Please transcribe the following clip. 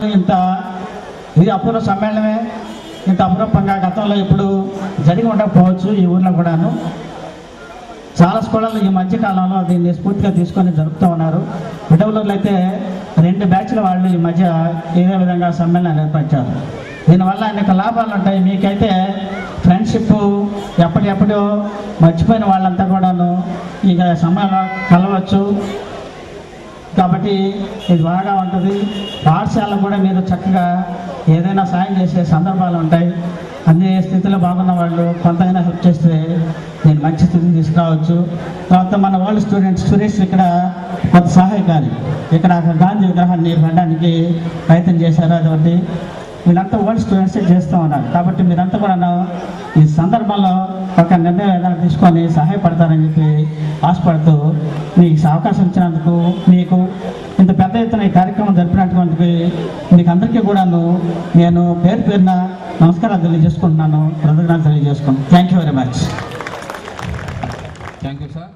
ఇది అపూర్వ సమ్మేళనమే. ఇంత అపురూపంగా గతంలో ఇప్పుడు జరిగి ఉండకపోవచ్చు ఈ ఊర్లో కూడాను. చాలా స్కూళ్ళలో ఈ మధ్యకాలంలో దీన్ని స్ఫూర్తిగా తీసుకొని జరుపుతూ ఉన్నారు. విడవలూరులో అయితే 2 బ్యాచ్ల వాళ్ళు ఈ మధ్య ఇదే విధంగా సమ్మేళనాలు ఏర్పరిచారు. దీనివల్ల అనేక లాభాలు ఉంటాయి. మీకైతే ఫ్రెండ్షిప్ ఎప్పటికెప్పుడు మర్చిపోయిన వాళ్ళంతా కూడాను ఈ సమయంలో కలవచ్చు. కాబట్టి ఇది బాగా ఉంటుంది. పాఠశాల కూడా మీరు చక్కగా ఏదైనా సాయం చేసే సందర్భాలు ఉంటాయి. అన్ని స్థితిలో బాగున్న వాళ్ళు కొంతైనా హెల్ప్ చేస్తే నేను మంచి స్థితిని తీసుకురావచ్చు. తర్వాత మన ఓల్డ్ స్టూడెంట్స్ సురేష్ ఇక్కడ కొంత సహాయకారి ఇక్కడ గాంధీ విగ్రహాన్ని పెట్టడానికి ప్రయత్నం చేశారు. అదొకటి వీళ్ళంతా ఓల్డ్ స్టూడెంట్సే చేస్తూ ఉన్నారు. కాబట్టి మీరంతా కూడా ఈ సందర్భంలో ఒక నిర్ణయం ఏదైనా తీసుకొని సహాయపడతారని చెప్పి ఆశపడుతూ మీకు అవకాశం ఇచ్చినందుకు, మీకు ఇంత పెద్ద ఎత్తున ఈ కార్యక్రమం జరిపినటువంటి మీకు అందరికీ కూడాను నేను పేరు పేరున నమస్కారాలు తెలియజేసుకుంటున్నాను, కృతజ్ఞతలు తెలియజేసుకుంటున్నాను. Thank you very much. Thank you sir.